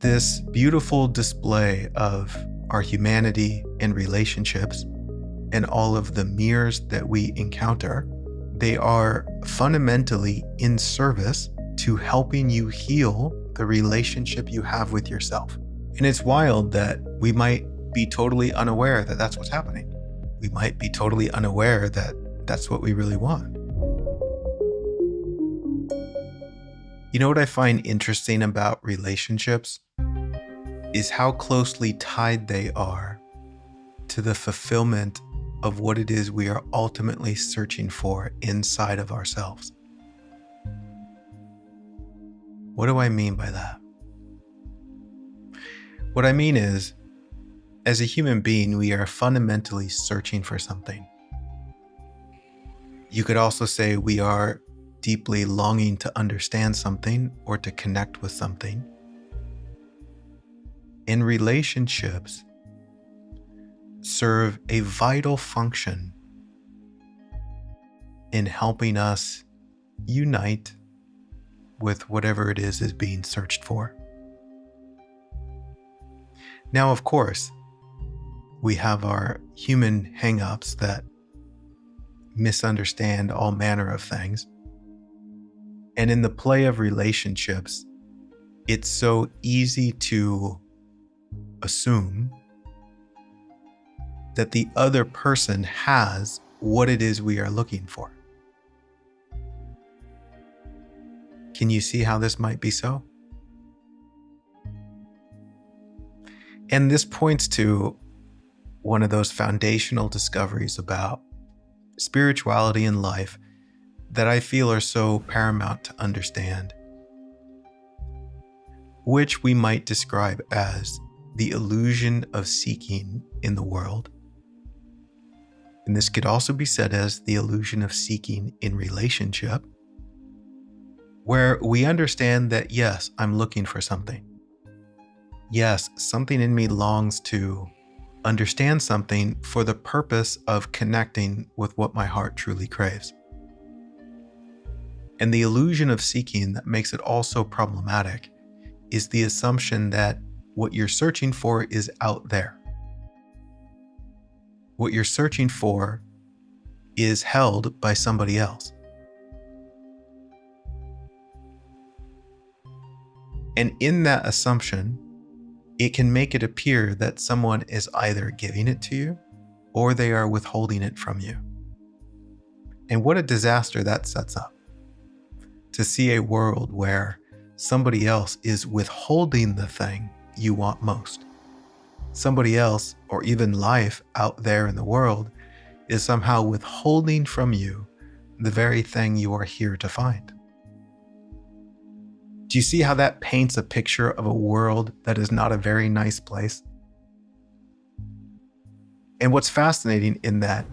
This beautiful display of our humanity and relationships and all of the mirrors that we encounter, they are fundamentally in service to helping you heal the relationship you have with yourself. And it's wild that we might be totally unaware that that's what's happening. We might be totally unaware that that's what we really want. You know what I find interesting about relationships is how closely tied they are to the fulfillment of what it is we are ultimately searching for inside of ourselves. What do I mean by that? What I mean is, as a human being, we are fundamentally searching for something. You could also say we are deeply longing to understand something or to connect with something. In relationships, serve a vital function in helping us unite with whatever it is being searched for. Now, of course, we have our human hang-ups that misunderstand all manner of things. And in the play of relationships, it's so easy to assume that the other person has what it is we are looking for. Can you see how this might be so? And this points to one of those foundational discoveries about spirituality and life that I feel are so paramount to understand, which we might describe as the illusion of seeking in the world. And this could also be said as the illusion of seeking in relationship, where we understand that, yes, I'm looking for something. Yes, something in me longs to understand something for the purpose of connecting with what my heart truly craves. And the illusion of seeking that makes it also problematic is the assumption that what you're searching for is out there. What you're searching for is held by somebody else. And in that assumption, it can make it appear that someone is either giving it to you or they are withholding it from you. And what a disaster that sets up. To see a world where somebody else is withholding the thing you want most. Somebody else, or even life out there in the world, is somehow withholding from you the very thing you are here to find. Do you see how that paints a picture of a world that is not a very nice place? And what's fascinating in that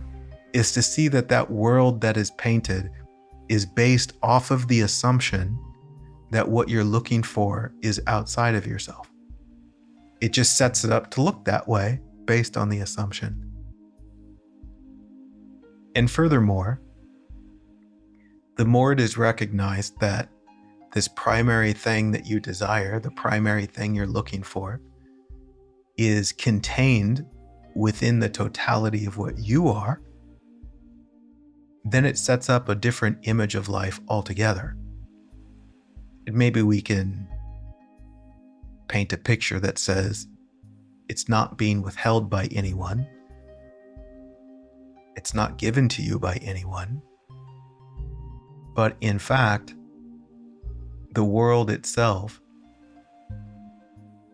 is to see that that world that is painted is based off of the assumption that what you're looking for is outside of yourself. It just sets it up to look that way based on the assumption. And furthermore, the more it is recognized that this primary thing that you desire, the primary thing you're looking for, is contained within the totality of what you are, then it sets up a different image of life altogether. And maybe we can paint a picture that says it's not being withheld by anyone. It's not given to you by anyone. But in fact, the world itself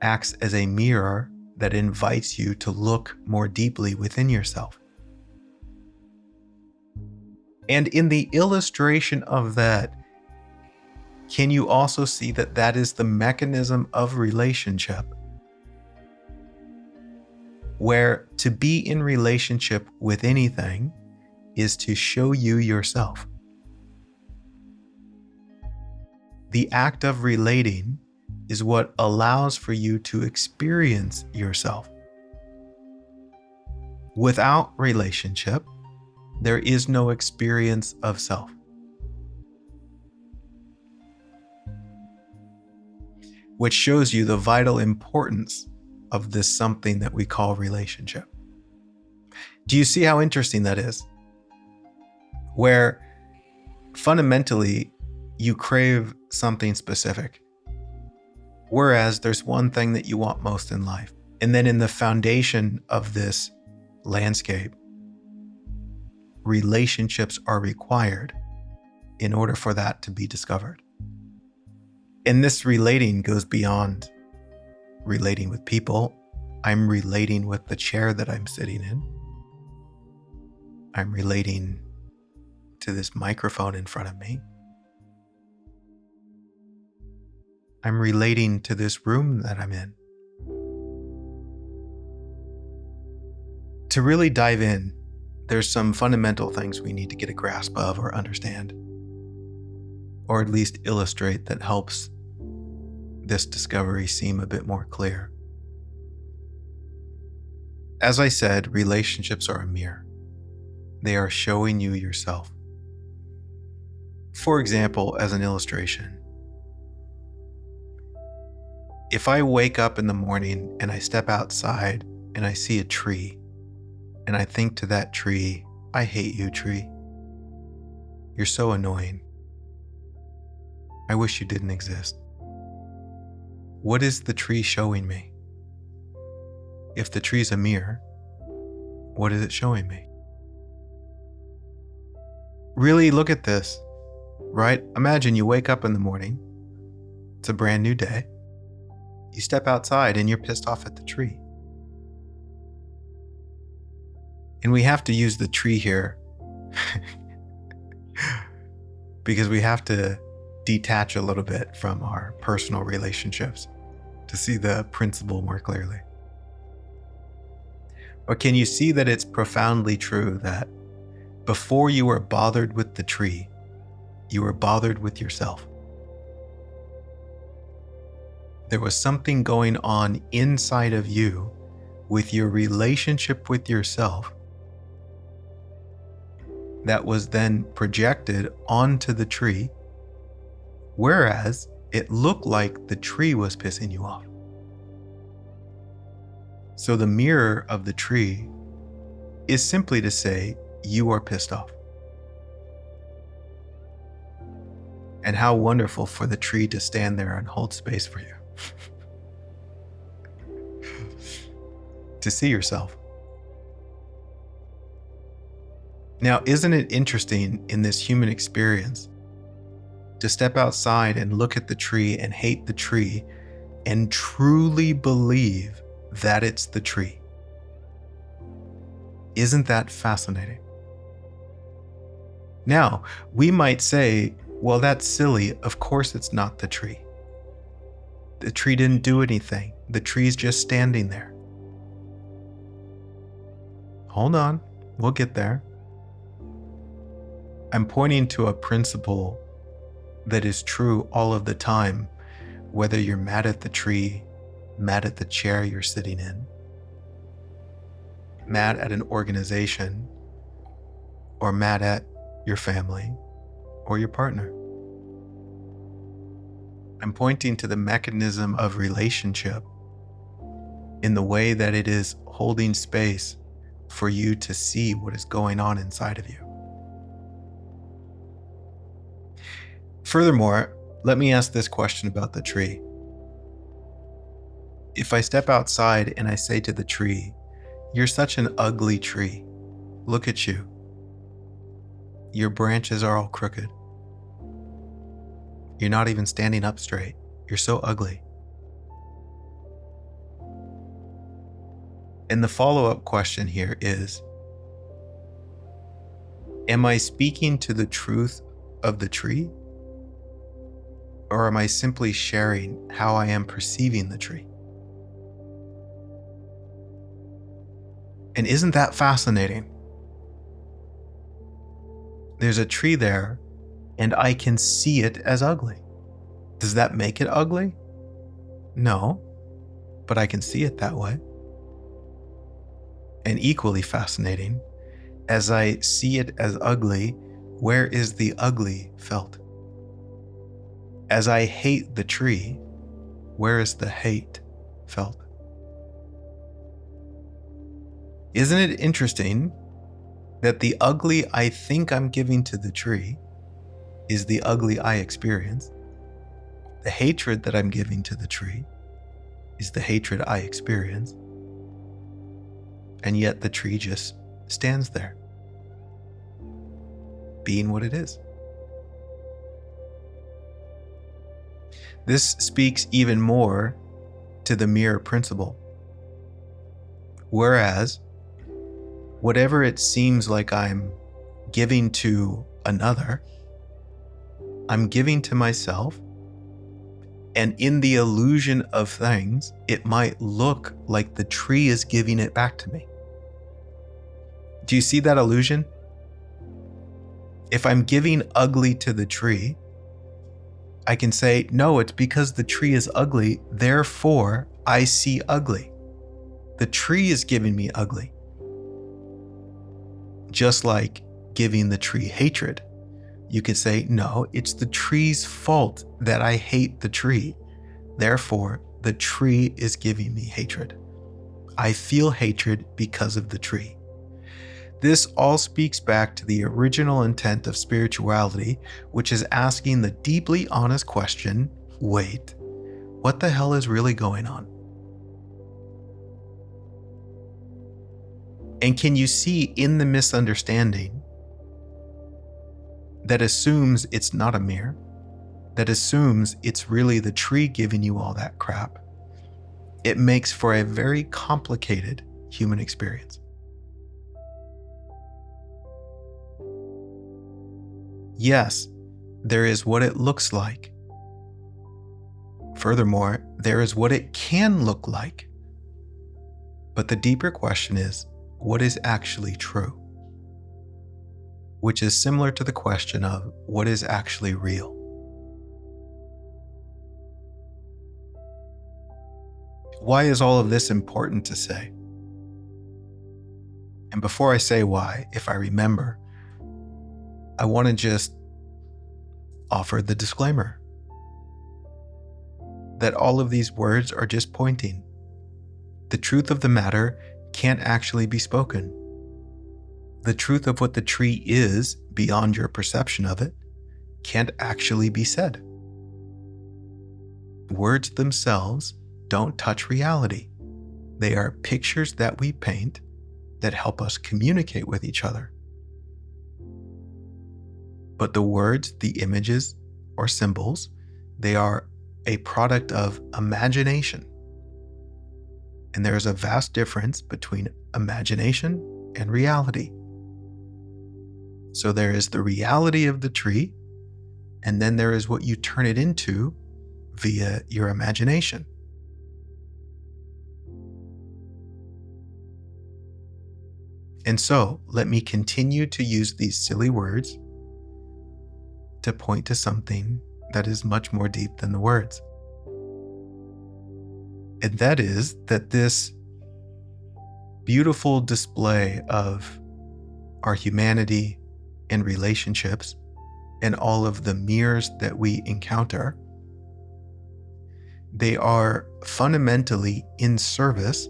acts as a mirror that invites you to look more deeply within yourself. And in the illustration of that, can you also see that that is the mechanism of relationship? Where to be in relationship with anything is to show you yourself. The act of relating is what allows for you to experience yourself. Without relationship, there is no experience of self. which shows you the vital importance of this something that we call relationship. Do you see how interesting that is? Where fundamentally you crave something specific, whereas there's one thing that you want most in life. And then in the foundation of this landscape, relationships are required in order for that to be discovered. And this relating goes beyond relating with people. I'm relating with the chair that I'm sitting in. I'm relating to this microphone in front of me. I'm relating to this room that I'm in. To really dive in, there's some fundamental things we need to get a grasp of or understand, or at least illustrate, that helps this discovery seem a bit more clear. As I said, relationships are a mirror. They are showing you yourself. For example, as an illustration, if I wake up in the morning and I step outside and I see a tree, and I think to that tree, I hate you, tree. You're so annoying. I wish you didn't exist. What is the tree showing me? If the tree's a mirror, what is it showing me? Really look at this, right? Imagine you wake up in the morning. It's a brand new day. You step outside and you're pissed off at the tree. And we have to use the tree here because we have to detach a little bit from our personal relationships to see the principle more clearly. But can you see that it's profoundly true that before you were bothered with the tree, you were bothered with yourself? There was something going on inside of you with your relationship with yourself that was then projected onto the tree, whereas it looked like the tree was pissing you off. So the mirror of the tree is simply to say, you are pissed off. And how wonderful for the tree to stand there and hold space for you. To see yourself. Now, isn't it interesting in this human experience to step outside and look at the tree and hate the tree and truly believe that it's the tree? Isn't that fascinating? Now, we might say, well, that's silly. Of course it's not the tree. The tree didn't do anything. The tree's just standing there. Hold on, we'll get there. I'm pointing to a principle that is true all of the time, whether you're mad at the tree, mad at the chair you're sitting in, mad at an organization, or mad at your family or your partner. I'm pointing to the mechanism of relationship in the way that it is holding space for you to see what is going on inside of you. Furthermore, let me ask this question about the tree. If I step outside and I say to the tree, "You're such an ugly tree. Look at you. Your branches are all crooked. You're not even standing up straight. You're so ugly." And the follow-up question here is, am I speaking to the truth of the tree? Or am I simply sharing how I am perceiving the tree? And isn't that fascinating? There's a tree there, and I can see it as ugly. Does that make it ugly? No, but I can see it that way. And equally fascinating, as I see it as ugly, where is the ugly felt? As I hate the tree, where is the hate felt? Isn't it interesting that the ugly I think I'm giving to the tree is the ugly I experience? The hatred that I'm giving to the tree is the hatred I experience. And yet the tree just stands there, being what it is. This speaks even more to the mirror principle. Whereas, whatever it seems like I'm giving to another, I'm giving to myself. And in the illusion of things, it might look like the tree is giving it back to me. Do you see that illusion? If I'm giving ugly to the tree, I can say, no, it's because the tree is ugly, therefore I see ugly. The tree is giving me ugly. Just like giving the tree hatred. You could say, no, it's the tree's fault that I hate the tree. Therefore, the tree is giving me hatred. I feel hatred because of the tree. This all speaks back to the original intent of spirituality, which is asking the deeply honest question, wait, what the hell is really going on? And can you see in the misunderstanding that assumes it's not a mirror, that assumes it's really the tree giving you all that crap? It makes for a very complicated human experience. Yes, there is what it looks like. Furthermore, there is what it can look like. But the deeper question is, what is actually true? Which is similar to the question of what is actually real. Why is all of this important to say? And before I say why, if I remember, I want to just offer the disclaimer that all of these words are just pointing. The truth of the matter can't actually be spoken. The truth of what the tree is beyond your perception of it can't actually be said. Words themselves don't touch reality. They are pictures that we paint that help us communicate with each other. But the words, the images, or symbols, they are a product of imagination. And there is a vast difference between imagination and reality. So there is the reality of the tree, and then there is what you turn it into via your imagination. And so, let me continue to use these silly words to point to something that is much more deep than the words. And that is that this beautiful display of our humanity and relationships and all of the mirrors that we encounter, they are fundamentally in service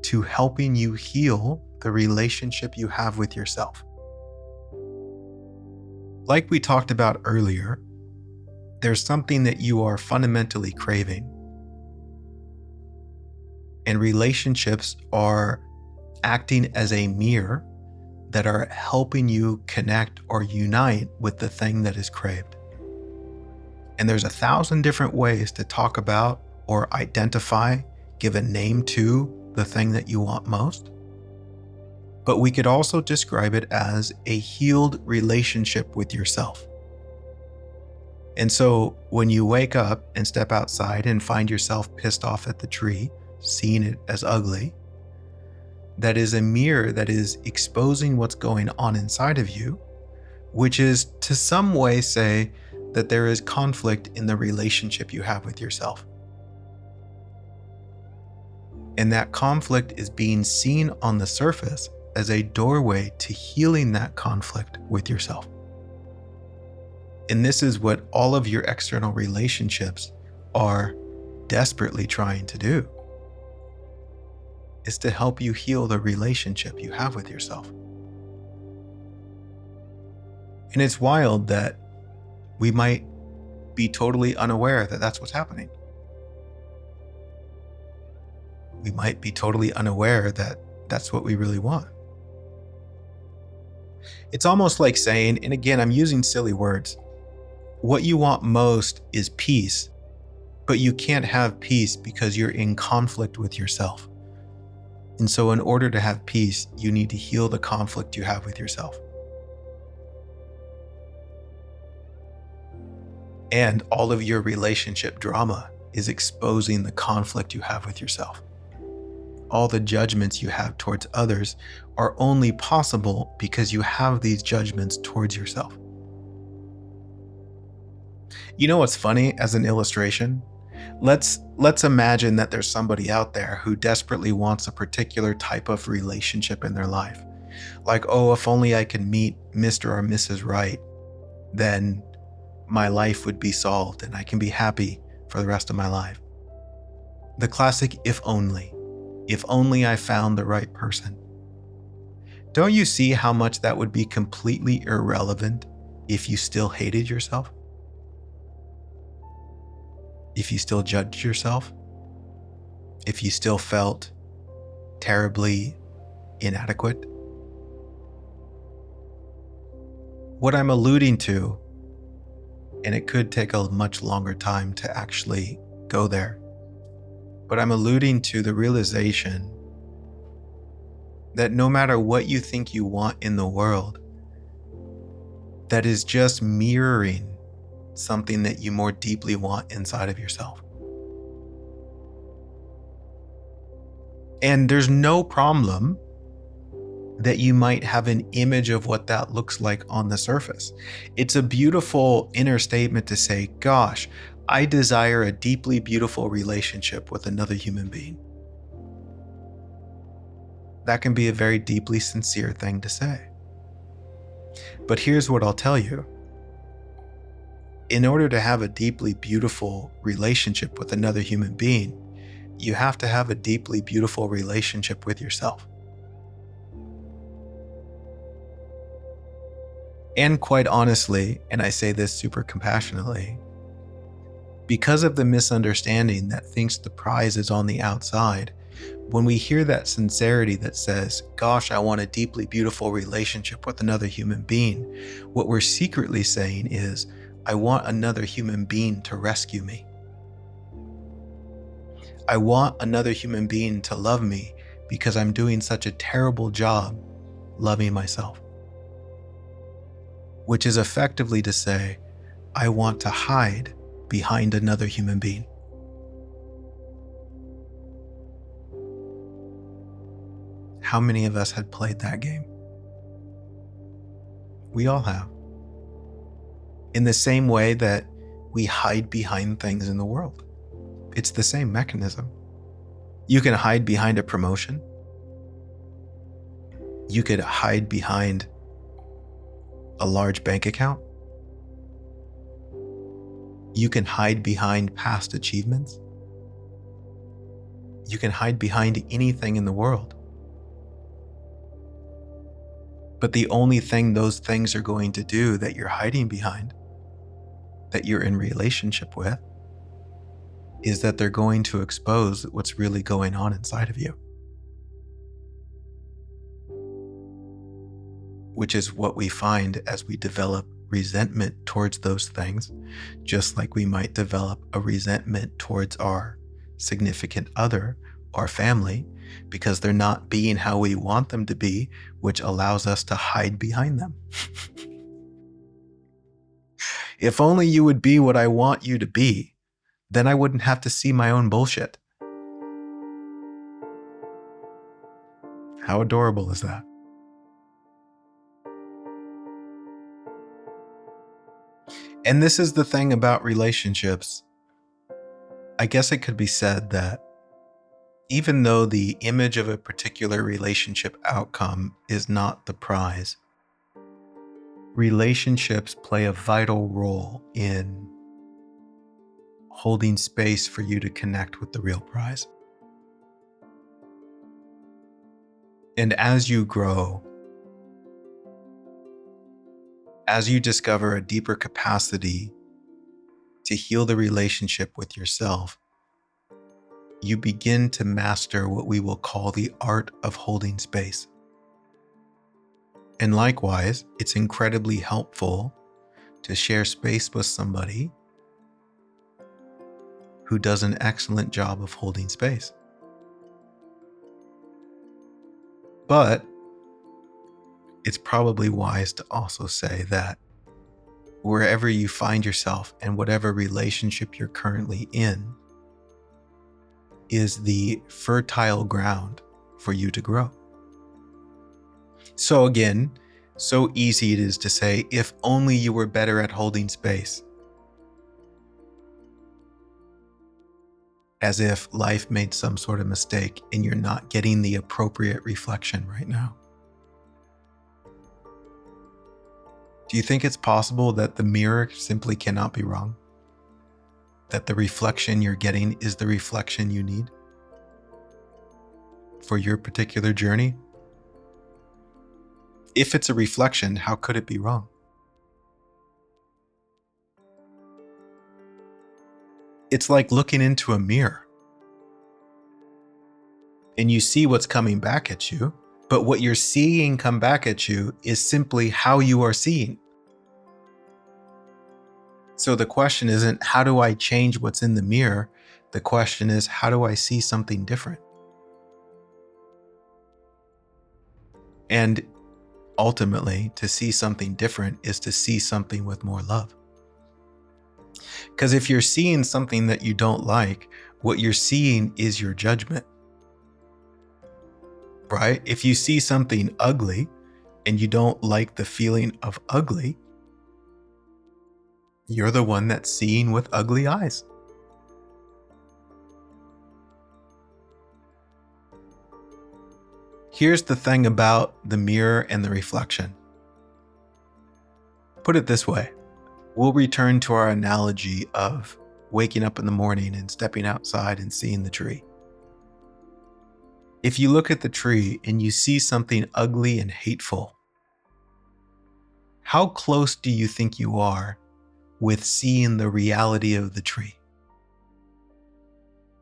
to helping you heal the relationship you have with yourself. Like we talked about earlier, there's something that you are fundamentally craving. And relationships are acting as a mirror that are helping you connect or unite with the thing that is craved. And there's 1,000 different ways to talk about or identify, give a name to the thing that you want most. But we could also describe it as a healed relationship with yourself. And so when you wake up and step outside and find yourself pissed off at the tree, seeing it as ugly, that is a mirror that is exposing what's going on inside of you, which is to some way say that there is conflict in the relationship you have with yourself. And that conflict is being seen on the surface as a doorway to healing that conflict with yourself. And this is what all of your external relationships are desperately trying to do is to help you heal the relationship you have with yourself. And it's wild that we might be totally unaware that that's what's happening. We might be totally unaware that that's what we really want. It's almost like saying, and again, I'm using silly words, what you want most is peace, but you can't have peace because you're in conflict with yourself. And so in order to have peace, you need to heal the conflict you have with yourself. And all of your relationship drama is exposing the conflict you have with yourself. All the judgments you have towards others are only possible because you have these judgments towards yourself. You know what's funny as an illustration? Let's imagine that there's somebody out there who desperately wants a particular type of relationship in their life. Like, oh, if only I could meet Mr. or Mrs. Right, then my life would be solved and I can be happy for the rest of my life. The classic if only. If only I found the right person. Don't you see how much that would be completely irrelevant if you still hated yourself? If you still judged yourself? If you still felt terribly inadequate? What I'm alluding to, and it could take a much longer time to actually go there, but I'm alluding to the realization that no matter what you think you want in the world, that is just mirroring something that you more deeply want inside of yourself. And there's no problem that you might have an image of what that looks like on the surface. It's a beautiful inner statement to say, gosh, I desire a deeply beautiful relationship with another human being. That can be a very deeply sincere thing to say. But here's what I'll tell you. In order to have a deeply beautiful relationship with another human being, you have to have a deeply beautiful relationship with yourself. And quite honestly, and I say this super compassionately, because of the misunderstanding that thinks the prize is on the outside, when we hear that sincerity that says, gosh, I want a deeply beautiful relationship with another human being, what we're secretly saying is, I want another human being to rescue me. I want another human being to love me because I'm doing such a terrible job loving myself. Which is effectively to say, I want to hide behind another human being. How many of us had played that game? We all have. In the same way that we hide behind things in the world. It's the same mechanism. You can hide behind a promotion. You could hide behind a large bank account. You can hide behind past achievements. You can hide behind anything in the world. But the only thing those things are going to do that you're hiding behind, that you're in relationship with, is that they're going to expose what's really going on inside of you. Which is what we find as we develop resentment towards those things, just like we might develop a resentment towards our significant other or family, because they're not being how we want them to be, which allows us to hide behind them. If only you would be what I want you to be, then I wouldn't have to see my own bullshit. How adorable is that? And this is the thing about relationships. I guess it could be said that even though the image of a particular relationship outcome is not the prize, relationships play a vital role in holding space for you to connect with the real prize. And as you grow, as you discover a deeper capacity to heal the relationship with yourself, you begin to master what we will call the art of holding space. And likewise, it's incredibly helpful to share space with somebody who does an excellent job of holding space. But it's probably wise to also say that wherever you find yourself and whatever relationship you're currently in is the fertile ground for you to grow. So again, so easy it is to say, if only you were better at holding space. As if life made some sort of mistake and you're not getting the appropriate reflection right now. Do you think it's possible that the mirror simply cannot be wrong? That the reflection you're getting is the reflection you need for your particular journey? If it's a reflection, how could it be wrong? It's like looking into a mirror and you see what's coming back at you, but what you're seeing come back at you is simply how you are seeing. So the question isn't, how do I change what's in the mirror? The question is, how do I see something different? And ultimately, to see something different is to see something with more love. Because if you're seeing something that you don't like, what you're seeing is your judgment. Right? If you see something ugly and you don't like the feeling of ugly, you're the one that's seeing with ugly eyes. Here's the thing about the mirror and the reflection. Put it this way. We'll return to our analogy of waking up in the morning and stepping outside and seeing the tree. If you look at the tree and you see something ugly and hateful, how close do you think you are with seeing the reality of the tree?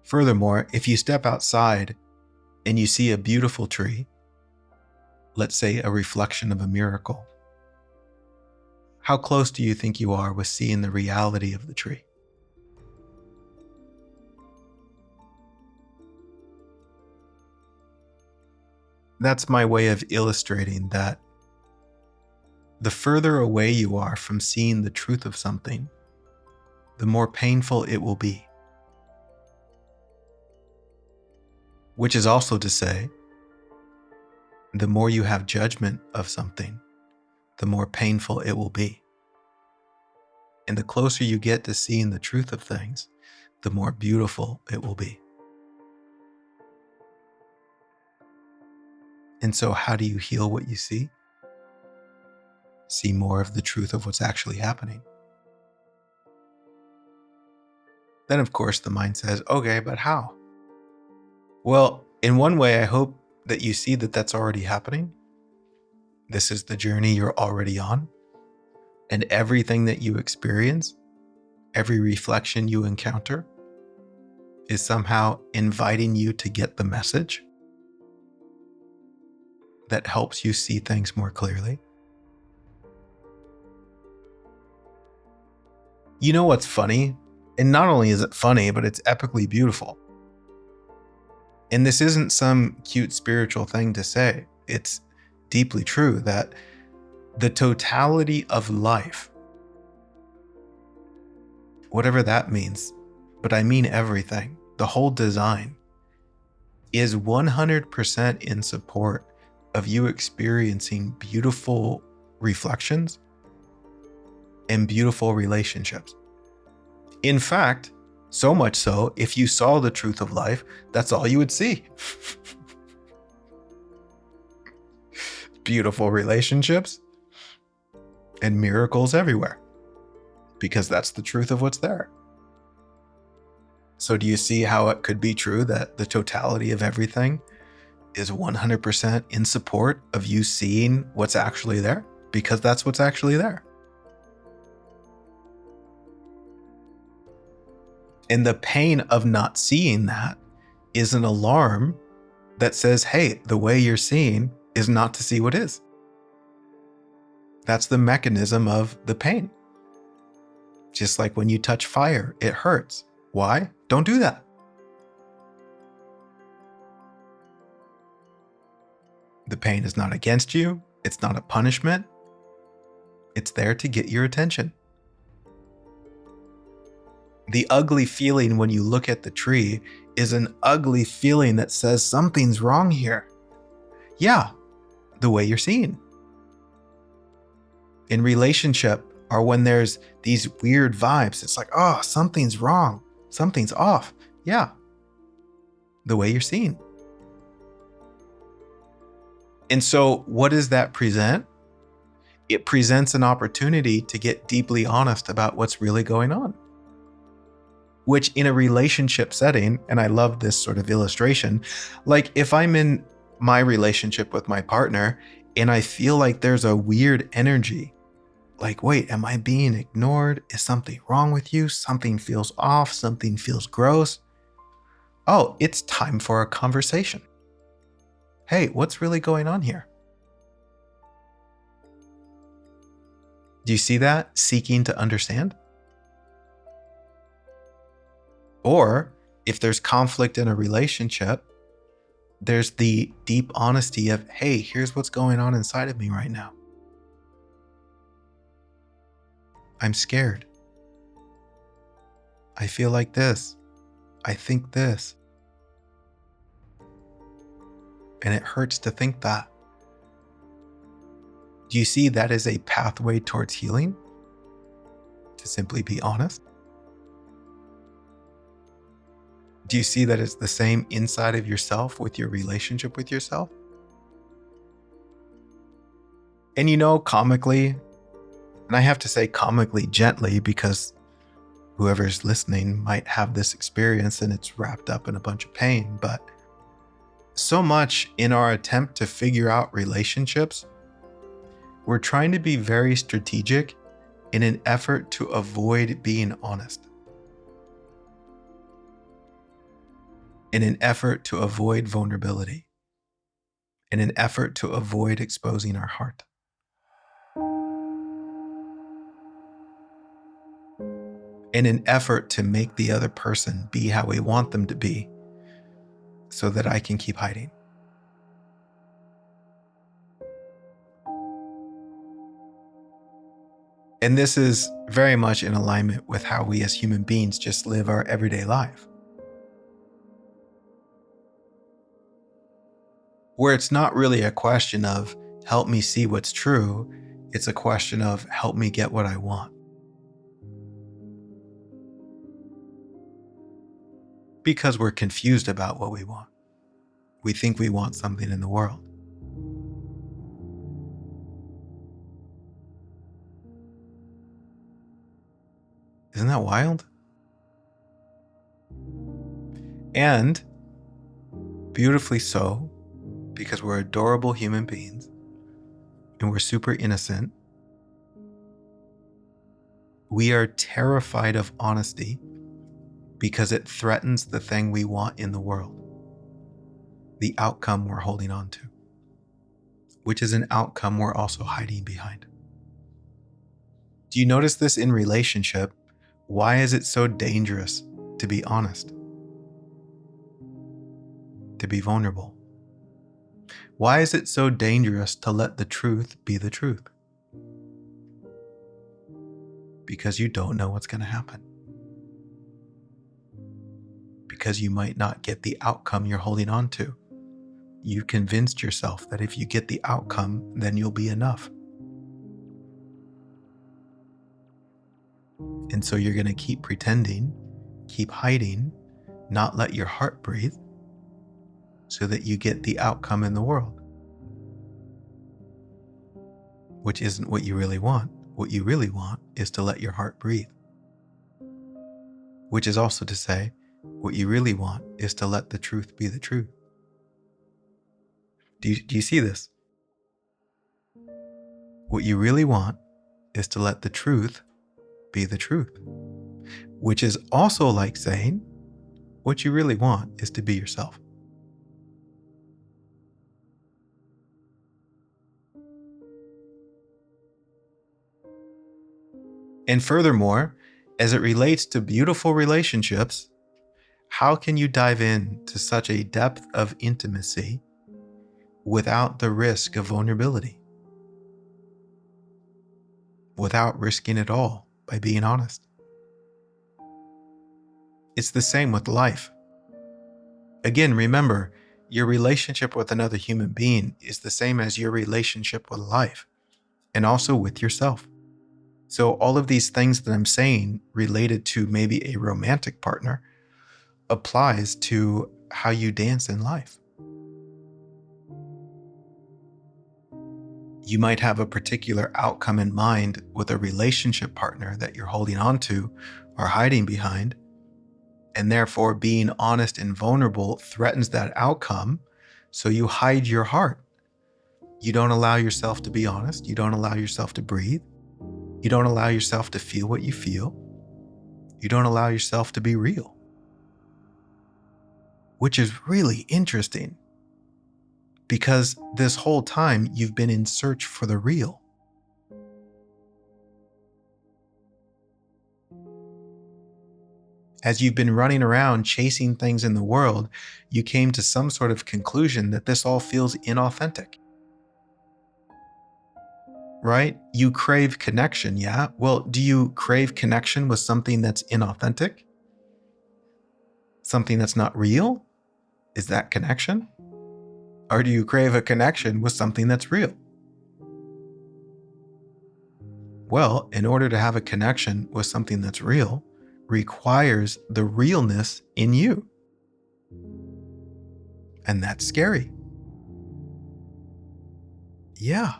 Furthermore, if you step outside and you see a beautiful tree, let's say a reflection of a miracle, how close do you think you are with seeing the reality of the tree? That's my way of illustrating that the further away you are from seeing the truth of something, the more painful it will be. Which is also to say, the more you have judgment of something, the more painful it will be. And the closer you get to seeing the truth of things, the more beautiful it will be. And so how do you heal what you see? See more of the truth of what's actually happening. Then, of course, the mind says, okay, but how? Well, in one way, I hope that you see that that's already happening. This is the journey you're already on. And everything that you experience, every reflection you encounter, is somehow inviting you to get the message that helps you see things more clearly. You know what's funny? And not only is it funny, but it's epically beautiful. And this isn't some cute spiritual thing to say. It's deeply true that the totality of life, whatever that means, but I mean everything, the whole design, is 100% in support of you experiencing beautiful reflections and beautiful relationships. In fact, so much so, if you saw the truth of life, that's all you would see. Beautiful relationships and miracles everywhere, because that's the truth of what's there. So do you see how it could be true that the totality of everything is 100% in support of you seeing what's actually there? Because that's what's actually there. And the pain of not seeing that is an alarm that says, hey, the way you're seeing is not to see what is. That's the mechanism of the pain. Just like when you touch fire, it hurts. Why? Don't do that. The pain is not against you. It's not a punishment. It's there to get your attention. The ugly feeling when you look at the tree is an ugly feeling that says something's wrong here. Yeah, the way you're seeing. In relationship, or when there's these weird vibes, it's like, oh, something's wrong. Something's off. Yeah, the way you're seeing. And so what does that present? It presents an opportunity to get deeply honest about what's really going on. Which in a relationship setting, and I love this sort of illustration, like if I'm in my relationship with my partner and I feel like there's a weird energy, like, wait, am I being ignored? Is something wrong with you? Something feels off. Something feels gross. Oh, it's time for a conversation. Hey, what's really going on here? Do you see that? Seeking to understand? Or if there's conflict in a relationship, there's the deep honesty of, hey, here's what's going on inside of me right now. I'm scared. I feel like this. I think this. And it hurts to think that. Do you see that as a pathway towards healing? To simply be honest? Do you see that it's the same inside of yourself with your relationship with yourself? And comically, and I have to say comically gently because whoever's listening might have this experience and it's wrapped up in a bunch of pain, but so much in our attempt to figure out relationships, we're trying to be very strategic in an effort to avoid being honest. In an effort to avoid vulnerability. In an effort to avoid exposing our heart. In an effort to make the other person be how we want them to be so that I can keep hiding. And this is very much in alignment with how we as human beings just live our everyday life. Where it's not really a question of help me see what's true, it's a question of help me get what I want. Because we're confused about what we want. We think we want something in the world. Isn't that wild? And beautifully so, because we're adorable human beings and we're super innocent. We are terrified of honesty because it threatens the thing we want in the world, the outcome we're holding on to, which is an outcome we're also hiding behind. Do you notice this in relationship? Why is it so dangerous to be honest? To be vulnerable? Why is it so dangerous to let the truth be the truth? Because you don't know what's going to happen. Because you might not get the outcome you're holding on to. You convinced yourself that if you get the outcome, then you'll be enough. And so you're going to keep pretending, keep hiding, not let your heart breathe, so that you get the outcome in the world. Which isn't what you really want. What you really want is to let your heart breathe. Which is also to say, What you really want is to let the truth be the truth. Do you see this? What you really want is to let the truth be the truth, which is also like saying what you really want is to be yourself. And furthermore, as it relates to beautiful relationships, how can you dive into such a depth of intimacy without the risk of vulnerability? Without risking it all by being honest? It's the same with life. Again, remember, your relationship with another human being is the same as your relationship with life and also with yourself. So all of these things that I'm saying related to maybe a romantic partner applies to how you dance in life. You might have a particular outcome in mind with a relationship partner that you're holding on to or hiding behind, and therefore being honest and vulnerable threatens that outcome, so you hide your heart. You don't allow yourself to be honest. You don't allow yourself to breathe. You don't allow yourself to feel what you feel. You don't allow yourself to be real. Which is really interesting, because this whole time you've been in search for the real. As you've been running around chasing things in the world, you came to some sort of conclusion that this all feels inauthentic. Right? You crave connection, yeah? Well, do you crave connection with something that's inauthentic? Something that's not real? Is that connection? Or do you crave a connection with something that's real? Well, in order to have a connection with something that's real, requires the realness in you. And that's scary. Yeah.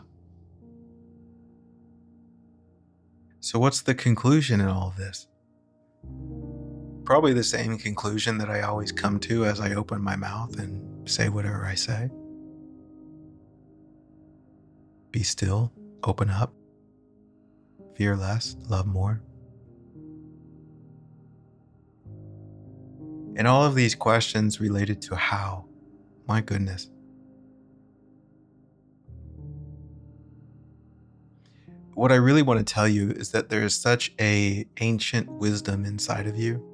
So what's the conclusion in all of this? Probably the same conclusion that I always come to as I open my mouth and say whatever I say. Be still, open up, fear less, love more. And all of these questions related to how, my goodness. What I really want to tell you is that there is such a ancient wisdom inside of you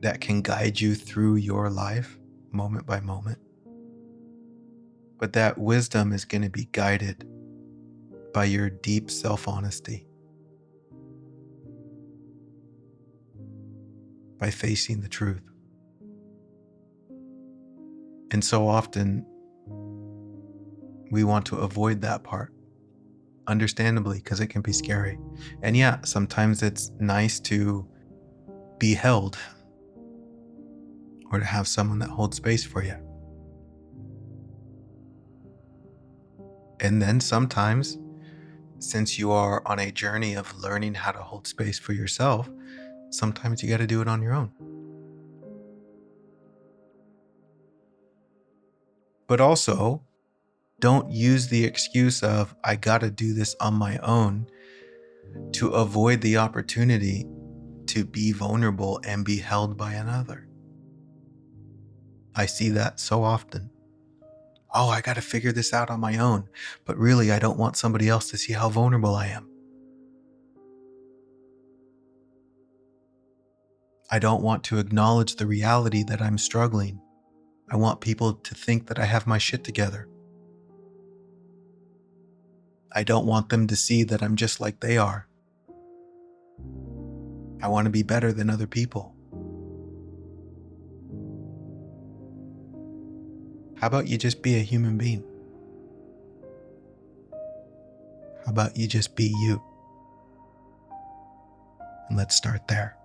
that can guide you through your life moment by moment. But that wisdom is going to be guided by your deep self-honesty, by facing the truth. And so often we want to avoid that part, understandably, because it can be scary. And yeah, sometimes it's nice to be held or to have someone that holds space for you. And then sometimes, since you are on a journey of learning how to hold space for yourself, sometimes you got to do it on your own. But also, don't use the excuse of, I got to do this on my own, to avoid the opportunity to be vulnerable and be held by another. I see that so often. Oh, I got to figure this out on my own. But really, I don't want somebody else to see how vulnerable I am. I don't want to acknowledge the reality that I'm struggling. I want people to think that I have my shit together. I don't want them to see that I'm just like they are. I want to be better than other people. How about you just be a human being? How about you just be you? And let's start there.